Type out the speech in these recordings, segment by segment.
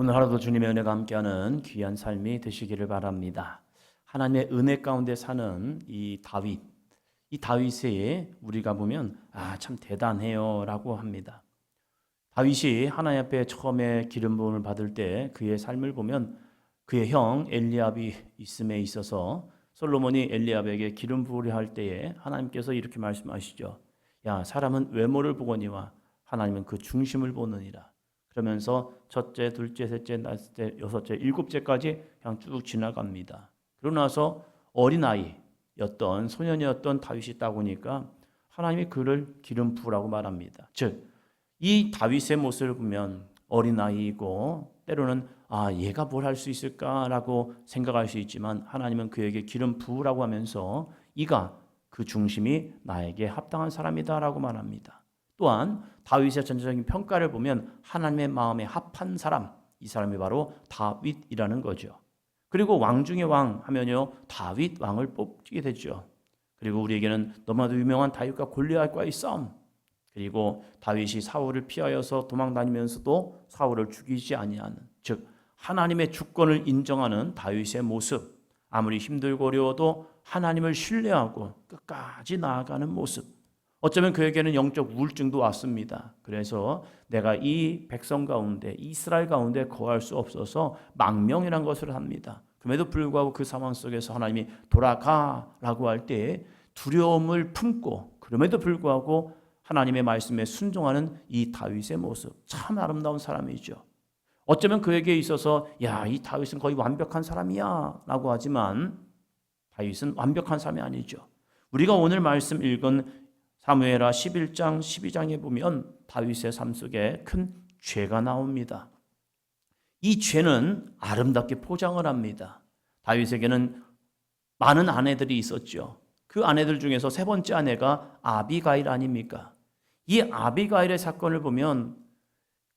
오늘 하루도 주님의 은혜가 함께하는 귀한 삶이 되시기를 바랍니다. 하나님의 은혜 가운데 사는 이 다윗이 우리가 보면 참 대단해요 라고 합니다. 다윗이 하나님 앞에 처음에 기름 부음을 받을 때 그의 삶을 보면 그의 형 엘리압이 있음에 있어서 솔로몬이 엘리압에게 기름 부으려 할 때에 하나님께서 이렇게 말씀하시죠. 야, 사람은 외모를 보거니와 하나님은 그 중심을 보느니라. 그러면서 첫째, 둘째, 셋째, 넷째, 여섯째, 일곱째까지 그냥 쭉 지나갑니다. 그러고 나서 어린아이였던 소년이었던 다윗이 딱 오니까 하나님이 그를 기름 부으라고 말합니다. 즉, 이 다윗의 모습을 보면 어린아이이고 때로는 얘가 뭘 할 수 있을까라고 생각할 수 있지만 하나님은 그에게 기름 부으라고 하면서 이가 그 중심이 나에게 합당한 사람이다라고 말합니다. 또한 다윗의 전체적인 평가를 보면 하나님의 마음에 합한 사람, 이 사람이 바로 다윗이라는 거죠. 그리고 왕 중의 왕 하면요, 다윗 왕을 뽑게 되죠. 그리고 우리에게는 너무나도 유명한 다윗과 골리앗과의 싸움, 그리고 다윗이 사울을 피하여서 도망다니면서도 사울을 죽이지 아니하는, 즉 하나님의 주권을 인정하는 다윗의 모습, 아무리 힘들고 어려워도 하나님을 신뢰하고 끝까지 나아가는 모습, 어쩌면 그에게는 영적 우울증도 왔습니다. 그래서 내가 이 백성 가운데, 이스라엘 가운데 거할 수 없어서 망명이라는 것을 합니다. 그럼에도 불구하고 그 상황 속에서 하나님이 돌아가라고 할 때 두려움을 품고 그럼에도 불구하고 하나님의 말씀에 순종하는 이 다윗의 모습, 참 아름다운 사람이죠. 어쩌면 그에게 있어서 이 다윗은 거의 완벽한 사람이야 라고 하지만 다윗은 완벽한 사람이 아니죠. 우리가 오늘 말씀 읽은 사무엘하 11장 12장에 보면 다윗의 삶 속에 큰 죄가 나옵니다. 이 죄는 아름답게 포장을 합니다. 다윗에게는 많은 아내들이 있었죠. 그 아내들 중에서 세 번째 아내가 아비가일 아닙니까? 이 아비가일의 사건을 보면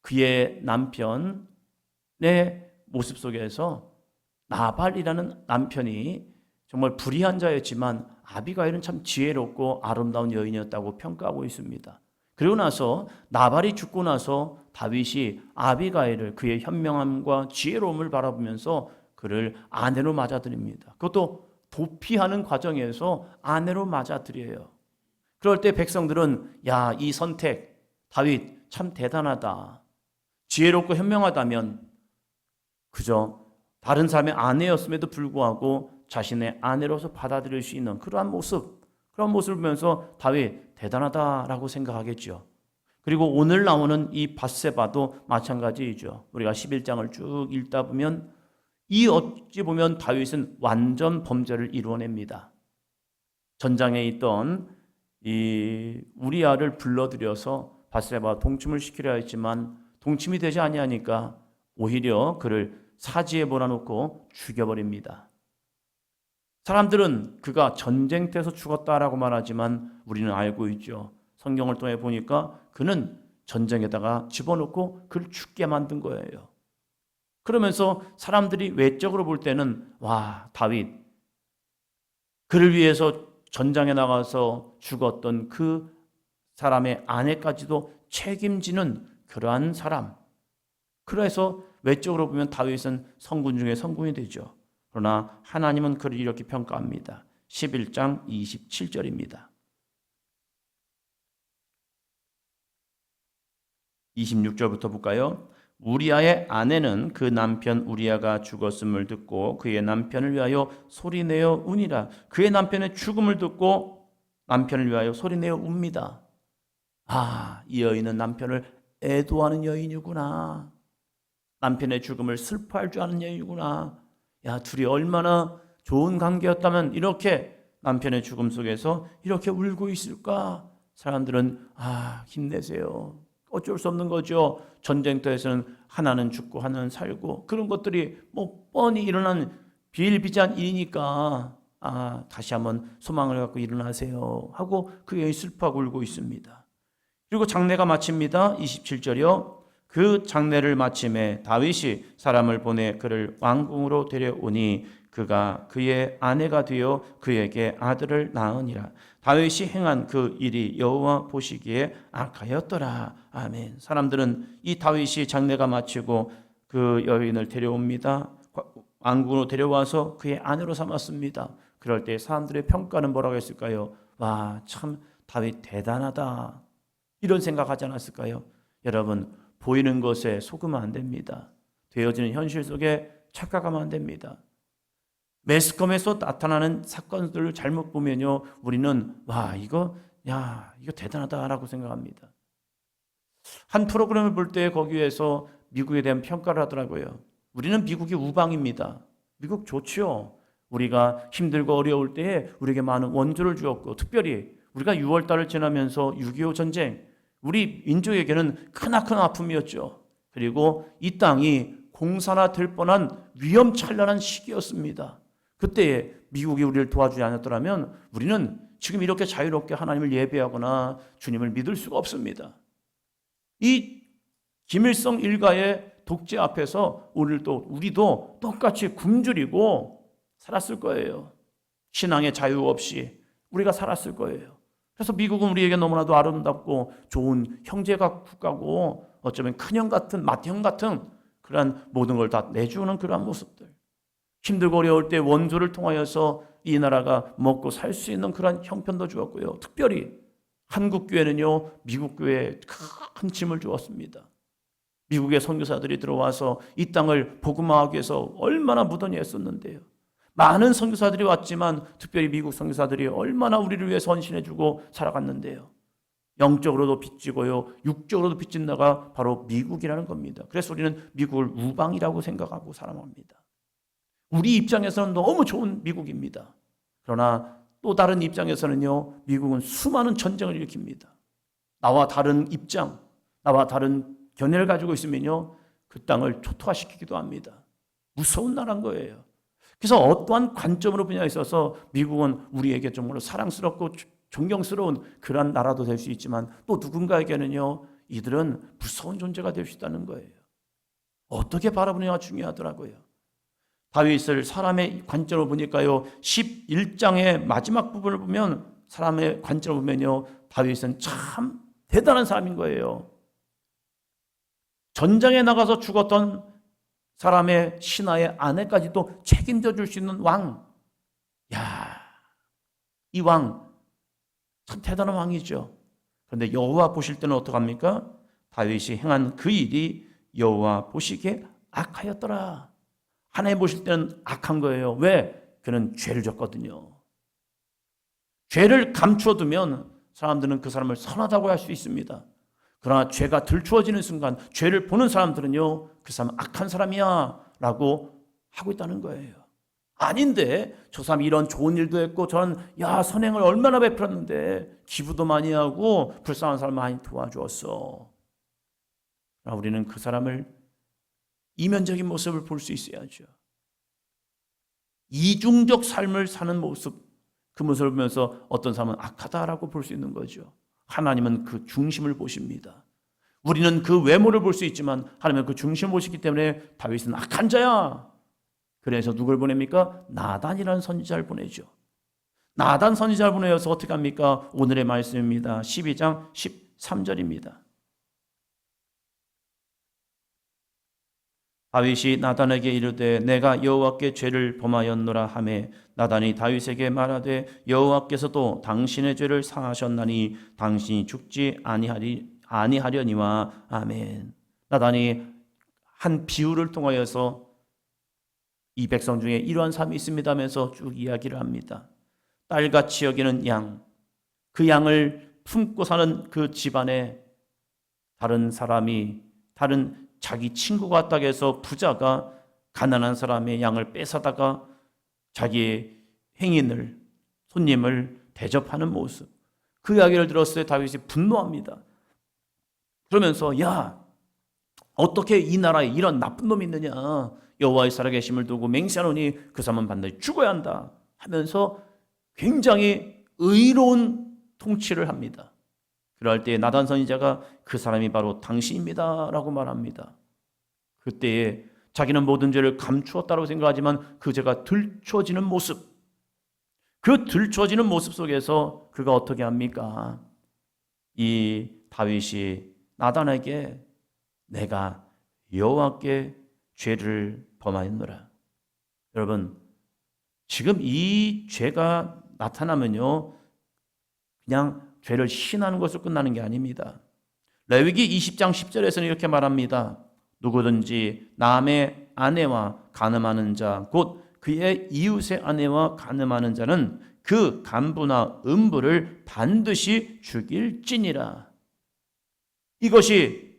그의 남편의 모습 속에서 나발이라는 남편이 정말 불의한 자였지만 아비가일은 참 지혜롭고 아름다운 여인이었다고 평가하고 있습니다. 그리고 나서 나발이 죽고 나서 다윗이 아비가일을 그의 현명함과 지혜로움을 바라보면서 그를 아내로 맞아들입니다. 그것도 도피하는 과정에서 아내로 맞아들여요. 그럴 때 백성들은 이 선택 다윗 참 대단하다. 지혜롭고 현명하다면 그저 다른 사람의 아내였음에도 불구하고 자신의 아내로서 받아들일 수 있는 그런 모습을 보면서 다윗 대단하다라고 생각하겠죠. 그리고 오늘 나오는 이 밧세바도 마찬가지이죠. 우리가 11장을 쭉 읽다 보면 어찌 보면 다윗은 완전 범죄를 이루어냅니다. 전장에 있던 이 우리아를 불러들여서 밧세바와 동침을 시키려 했지만 동침이 되지 아니하니까 오히려 그를 사지에 몰아놓고 죽여버립니다. 사람들은 그가 전쟁터에서 죽었다라고 말하지만 우리는 알고 있죠. 성경을 통해 보니까 그는 전쟁에다가 집어넣고 그를 죽게 만든 거예요. 그러면서 사람들이 외적으로 볼 때는 다윗, 그를 위해서 전장에 나가서 죽었던 그 사람의 아내까지도 책임지는 그러한 사람. 그래서 외적으로 보면 다윗은 성군 중에 성군이 되죠. 그러나 하나님은 그를 이렇게 평가합니다. 11장 27절입니다. 26절부터 볼까요? 우리아의 아내는 그 남편 우리아가 죽었음을 듣고 그의 남편을 위하여 소리내어 우니라. 그의 남편의 죽음을 듣고 남편을 위하여 소리내어 웁니다. 이 여인은 남편을 애도하는 여인이구나. 남편의 죽음을 슬퍼할 줄 아는 여인이구나. 둘이 얼마나 좋은 관계였다면 이렇게 남편의 죽음 속에서 이렇게 울고 있을까? 사람들은 힘내세요. 어쩔 수 없는 거죠. 전쟁터에서는 하나는 죽고 하나는 살고 그런 것들이 뻔히 일어난 비일비재한 일이니까 다시 한번 소망을 갖고 일어나세요 하고 그 여인이 슬퍼하고 울고 있습니다. 그리고 장례가 마칩니다. 27절이요. 그 장례를 마침에 다윗이 사람을 보내 그를 왕궁으로 데려오니 그가 그의 아내가 되어 그에게 아들을 낳으니라. 다윗이 행한 그 일이 여호와 보시기에 악하였더라. 아멘. 사람들은 이 다윗이 장례가 마치고 그 여인을 데려옵니다. 왕궁으로 데려와서 그의 아내로 삼았습니다. 그럴 때 사람들의 평가는 뭐라고 했을까요? 와, 참 다윗 대단하다. 이런 생각하지 않았을까요? 여러분, 보이는 것에 속으면 안 됩니다. 되어지는 현실 속에 착각하면 안 됩니다. 매스컴에서 나타나는 사건들을 잘못 보면요, 우리는 와, 이거 대단하다라고 생각합니다. 한 프로그램을 볼 때 거기에서 미국에 대한 평가를 하더라고요. 우리는 미국이 우방입니다. 미국 좋죠. 우리가 힘들고 어려울 때에 우리에게 많은 원조를 주었고, 특별히 우리가 6월 달을 지나면서 6.25 전쟁, 우리 민족에게는 크나큰 아픔이었죠. 그리고 이 땅이 공산화 될 뻔한 위험찬란한 시기였습니다. 그때에 미국이 우리를 도와주지 않았더라면 우리는 지금 이렇게 자유롭게 하나님을 예배하거나 주님을 믿을 수가 없습니다. 이 김일성 일가의 독재 앞에서 우리도 똑같이 굶주리고 살았을 거예요. 신앙의 자유 없이 우리가 살았을 거예요. 그래서 미국은 우리에게 너무나도 아름답고 좋은 형제가 국가고 어쩌면 큰형 같은 맏형 같은 그러한 모든 걸 다 내주는 그러한 모습들. 힘들고 어려울 때 원조를 통하여서 이 나라가 먹고 살 수 있는 그러한 형편도 주었고요. 특별히 한국 교회는요, 미국 교회에 큰 짐을 주었습니다. 미국의 선교사들이 들어와서 이 땅을 복음화하기 위해서 얼마나 무던히 애썼는데요. 많은 선교사들이 왔지만 특별히 미국 선교사들이 얼마나 우리를 위해 헌신해주고 살아갔는데요. 영적으로도 빚지고요, 육적으로도 빚진 나라가 바로 미국이라는 겁니다. 그래서 우리는 미국을 우방이라고 생각하고 살아갑니다. 우리 입장에서는 너무 좋은 미국입니다. 그러나 또 다른 입장에서는요, 미국은 수많은 전쟁을 일으킵니다. 나와 다른 입장, 나와 다른 견해를 가지고 있으면요, 그 땅을 초토화시키기도 합니다. 무서운 나라인 거예요. 그래서 어떠한 관점으로 분야에 있어서 미국은 우리에게 정말로 사랑스럽고 존경스러운 그런 나라도 될 수 있지만 또 누군가에게는요, 이들은 무서운 존재가 될 수 있다는 거예요. 어떻게 바라보느냐가 중요하더라고요. 다윗을 사람의 관점으로 보니까요, 11장의 마지막 부분을 보면 사람의 관점으로 보면요, 다윗은 참 대단한 사람인 거예요. 전장에 나가서 죽었던 사람의 신하의 아내까지도 책임져 줄 수 있는 왕. 이 왕 참 대단한 왕이죠. 그런데 여호와 보실 때는 어떡합니까? 다윗이 행한 그 일이 여호와 보시기에 악하였더라. 하나님 보실 때는 악한 거예요. 왜? 그는 죄를 졌거든요. 죄를 감추어두면 사람들은 그 사람을 선하다고 할 수 있습니다. 그러나 죄가 들추어지는 순간 죄를 보는 사람들은요, 그 사람은 악한 사람이야 라고 하고 있다는 거예요. 아닌데 저 사람이 이런 좋은 일도 했고 저는 선행을 얼마나 베풀었는데 기부도 많이 하고 불쌍한 사람 많이 도와주었어. 우리는 그 사람을 이면적인 모습을 볼 수 있어야죠. 이중적 삶을 사는 모습, 그 모습을 보면서 어떤 사람은 악하다라고 볼 수 있는 거죠. 하나님은 그 중심을 보십니다. 우리는 그 외모를 볼 수 있지만 하나님은 그 중심을 보시기 때문에 다윗은 악한 자야. 그래서 누굴 보냅니까? 나단이라는 선지자를 보내죠. 나단 선지자를 보내어서 어떻게 합니까? 오늘의 말씀입니다. 12장 13절입니다. 다윗이 나단에게 이르되 내가 여호와께 죄를 범하였노라 하매 나단이 다윗에게 말하되 여호와께서도 당신의 죄를 사하셨나니 당신이 죽지 아니하려니와. 아멘. 나단이 한 비유를 통하여서 이 백성 중에 이러한 삶이 있습니다면서 쭉 이야기를 합니다. 딸같이 여기는 양, 그 양을 품고 사는 그 집안에 다른 자기 친구가 왔다고 해서 부자가 가난한 사람의 양을 뺏어다가 자기의 손님을 대접하는 모습, 그 이야기를 들었을 때 다윗이 분노합니다. 그러면서 어떻게 이 나라에 이런 나쁜 놈이 있느냐, 여호와의 살아계심을 두고 맹세하노니 그 사람은 반드시 죽어야 한다 하면서 굉장히 의로운 통치를 합니다. 그럴 때 나단 선지자가 그 사람이 바로 당신입니다 라고 말합니다. 그때에 자기는 모든 죄를 감추었다고 생각하지만 그 죄가 들춰지는 모습, 그 들춰지는 모습 속에서 그가 어떻게 합니까? 이 다윗이 나단에게 내가 여호와께 죄를 범하였노라. 여러분, 지금 이 죄가 나타나면요, 그냥 죄를 시인하는 것으로 끝나는 게 아닙니다. 레위기 20장 10절에서는 이렇게 말합니다. 누구든지 남의 아내와 간음하는 자, 곧 그의 이웃의 아내와 간음하는 자는 그 간부나 음부를 반드시 죽일지니라. 이것이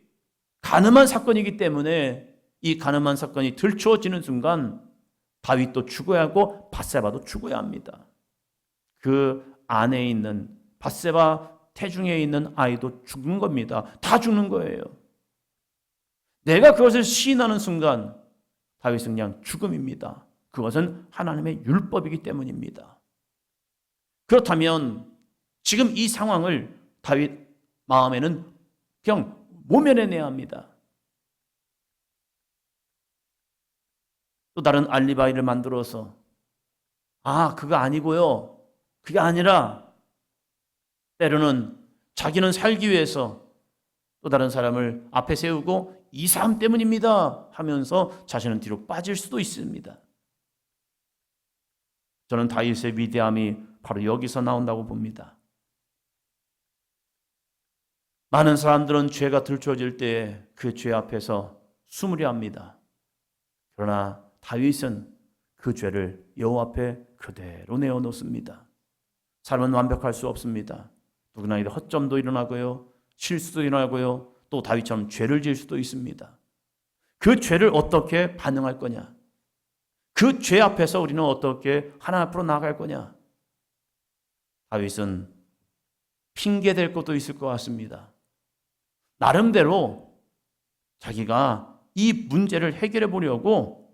간음한 사건이기 때문에 이 간음한 사건이 들추어지는 순간 다윗도 죽어야 하고 밧세바도 죽어야 합니다. 그 안에 있는 밧세바 태중에 있는 아이도 죽는 겁니다. 다 죽는 거예요. 내가 그것을 시인하는 순간 다윗은 그냥 죽음입니다. 그것은 하나님의 율법이기 때문입니다. 그렇다면 지금 이 상황을 다윗 마음에는 그냥 모면해내야 합니다. 또 다른 알리바이를 만들어서 그거 아니고요. 그게 아니라 때로는 자기는 살기 위해서 또 다른 사람을 앞에 세우고 이 사람 때문입니다 하면서 자신은 뒤로 빠질 수도 있습니다. 저는 다윗의 위대함이 바로 여기서 나온다고 봅니다. 많은 사람들은 죄가 들춰질 때 그 죄 앞에서 숨으려 합니다. 그러나 다윗은 그 죄를 여호와 앞에 그대로 내어놓습니다. 삶은 완벽할 수 없습니다. 누구나 허점도 일어나고요, 실수도 일어나고요, 또 다윗처럼 죄를 지을 수도 있습니다. 그 죄를 어떻게 반응할 거냐? 그 죄 앞에서 우리는 어떻게 하나님 앞으로 나아갈 거냐? 다윗은 핑계댈 것도 있을 것 같습니다. 나름대로 자기가 이 문제를 해결해 보려고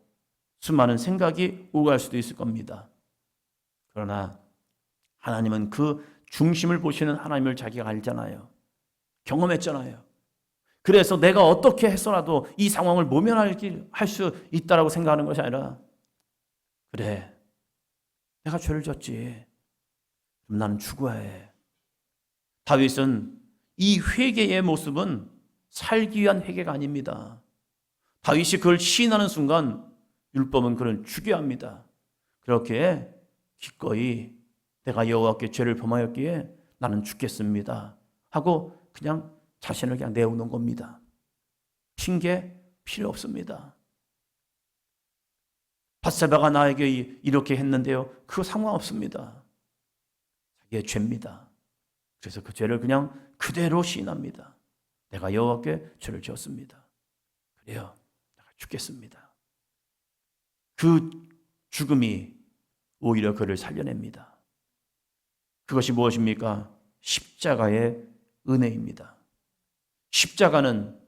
수많은 생각이 오갈 수도 있을 겁니다. 그러나 하나님은 그 중심을 보시는 하나님을 자기가 알잖아요. 경험했잖아요. 그래서 내가 어떻게 해서라도 이 상황을 모면할 수 있다라고 생각하는 것이 아니라, 그래, 내가 죄를 졌지. 그럼 나는 죽어야 해. 다윗은 이 회개의 모습은 살기 위한 회개가 아닙니다. 다윗이 그걸 시인하는 순간 율법은 그를 죽여야 합니다. 그렇게 기꺼이 내가 여호와께 죄를 범하였기에 나는 죽겠습니다 하고 그냥 자신을 그냥 내어놓은 겁니다. 핑계 필요 없습니다. 밧세바가 나에게 이렇게 했는데요, 그거 상관없습니다. 자기의 죄입니다. 그래서 그 죄를 그냥 그대로 시인합니다. 내가 여호와께 죄를 지었습니다. 그래요, 내가 죽겠습니다. 그 죽음이 오히려 그를 살려냅니다. 그것이 무엇입니까? 십자가의 은혜입니다. 십자가는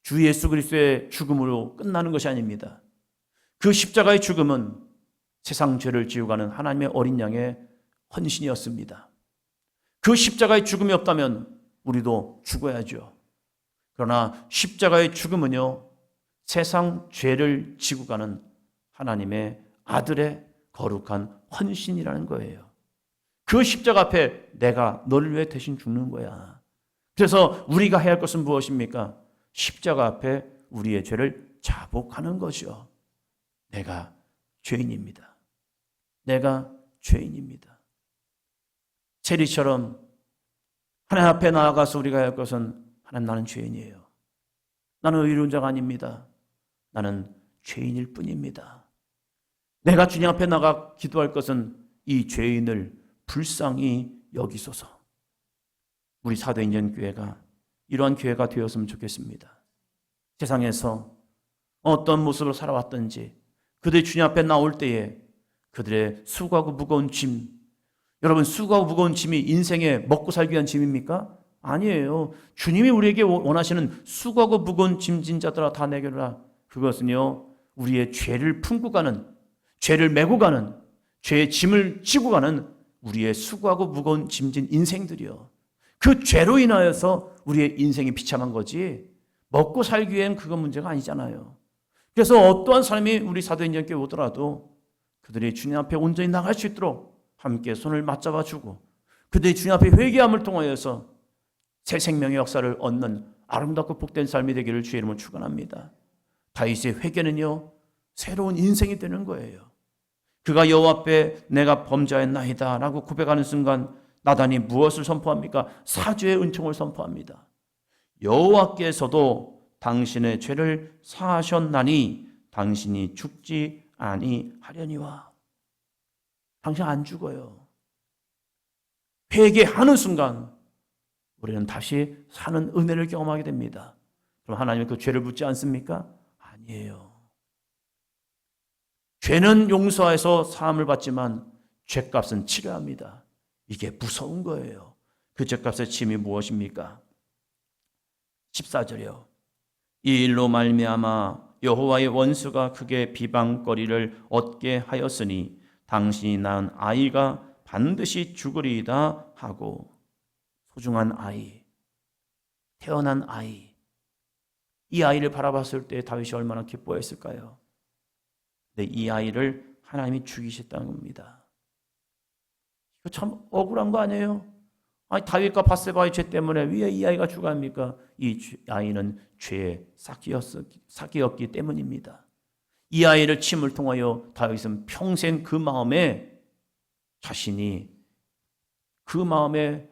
주 예수 그리스도의 죽음으로 끝나는 것이 아닙니다. 그 십자가의 죽음은 세상 죄를 지우고 가는 하나님의 어린 양의 헌신이었습니다. 그 십자가의 죽음이 없다면 우리도 죽어야죠. 그러나 십자가의 죽음은요, 세상 죄를 지고 가는 하나님의 아들의 거룩한 헌신이라는 거예요. 그 십자가 앞에 내가 너를 위해 대신 죽는 거야. 그래서 우리가 해야 할 것은 무엇입니까? 십자가 앞에 우리의 죄를 자복하는 거죠. 내가 죄인입니다. 내가 죄인입니다. 체리처럼 하나님 앞에 나아가서 우리가 해야 할 것은, 하나님, 나는 죄인이에요. 나는 의로운 자가 아닙니다. 나는 죄인일 뿐입니다. 내가 주님 앞에 나가 기도할 것은 이 죄인을 불쌍히 여기소서. 우리 사도인전교회가 이러한 교회가 되었으면 좋겠습니다. 세상에서 어떤 모습으로 살아왔든지 그들이 주님 앞에 나올 때에 그들의 수고하고 무거운 짐, 여러분, 수고하고 무거운 짐이 인생에 먹고 살기 위한 짐입니까? 아니에요. 주님이 우리에게 원하시는 수고하고 무거운 짐진 자들아 다 내게라. 그것은요, 우리의 죄를 품고 가는, 죄를 메고 가는, 죄의 짐을 지고 가는 우리의 수고하고 무거운 짐진 인생들이요. 그 죄로 인하여서 우리의 인생이 비참한 거지, 먹고 살기 위한 그건 문제가 아니잖아요. 그래서 어떠한 사람이 우리 사도인전교회 오더라도 그들이 주님 앞에 온전히 나갈 수 있도록 함께 손을 맞잡아주고 그들이 주님 앞에 회개함을 통하여서 새 생명의 역사를 얻는 아름답고 복된 삶이 되기를 주의 이름으로 축원합니다. 다윗의 회개는요, 새로운 인생이 되는 거예요. 그가 여호와 앞에 내가 범죄하였나이다 라고 고백하는 순간 나단이 무엇을 선포합니까? 사죄의 은총을 선포합니다. 여호와께서도 당신의 죄를 사하셨나니 당신이 죽지 아니하려니와. 당신 안 죽어요. 회개하는 순간 우리는 다시 사는 은혜를 경험하게 됩니다. 그럼 하나님은 그 죄를 묻지 않습니까? 아니에요. 죄는 용서해서 사함을 받지만 죄값은 치러야 합니다. 이게 무서운 거예요. 그 죄값의 짐이 무엇입니까? 14절이요. 이 일로 말미암아 여호와의 원수가 크게 비방거리를 얻게 하였으니 당신이 낳은 아이가 반드시 죽으리이다 하고. 소중한 아이, 태어난 아이, 이 아이를 바라봤을 때 다윗이 얼마나 기뻐했을까요? 근데 이 아이를 하나님이 죽이셨다는 겁니다. 이거 참 억울한 거 아니에요? 아니, 다윗과 밧세바의 죄 때문에 왜 이 아이가 죽어합니까? 이 아이는 죄의 삭이었기 때문입니다. 이 아이를 침을 통하여 다윗은 평생 그 마음에 자신이 그 마음에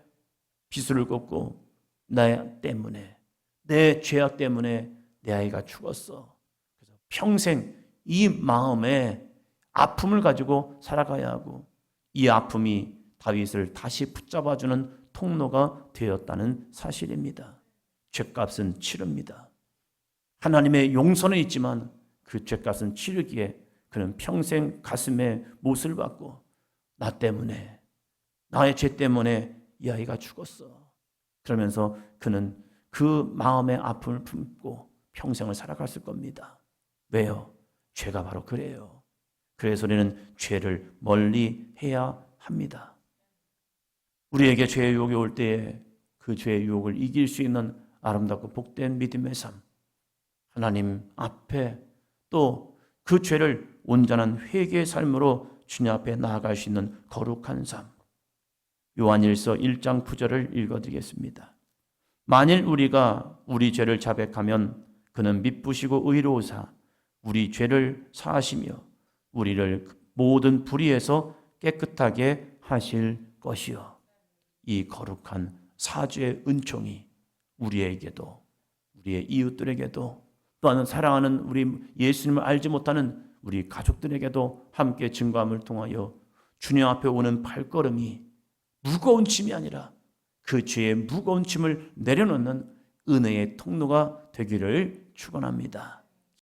비수를 꽂고 나 때문에, 내 죄악 때문에 내 아이가 죽었어. 그래서 평생 이 마음에 아픔을 가지고 살아가야 하고 이 아픔이 다윗을 다시 붙잡아주는 통로가 되었다는 사실입니다. 죄값은 치릅니다. 하나님의 용서는 있지만 그 죄값은 치르기에 그는 평생 가슴에 못을 박고 나 때문에, 나의 죄 때문에 이 아이가 죽었어. 그러면서 그는 그 마음의 아픔을 품고 평생을 살아갔을 겁니다. 왜요? 죄가 바로 그래요. 그래서 우리는 죄를 멀리 해야 합니다. 우리에게 죄의 유혹이 올 때에 그 죄의 유혹을 이길 수 있는 아름답고 복된 믿음의 삶, 하나님 앞에 또 그 죄를 온전한 회개의 삶으로 주님 앞에 나아갈 수 있는 거룩한 삶. 요한일서 1장 9절을 읽어드리겠습니다. 만일 우리가 우리 죄를 자백하면 그는 미쁘시고 의로우사 우리 죄를 사하시며 우리를 모든 불의에서 깨끗하게 하실 것이요. 이 거룩한 사죄의 은총이 우리에게도 우리의 이웃들에게도 또한 사랑하는 우리 예수님을 알지 못하는 우리 가족들에게도 함께 증거함을 통하여 주님 앞에 오는 발걸음이 무거운 짐이 아니라 그 죄의 무거운 짐을 내려놓는 은혜의 통로가 되기를 축원합니다.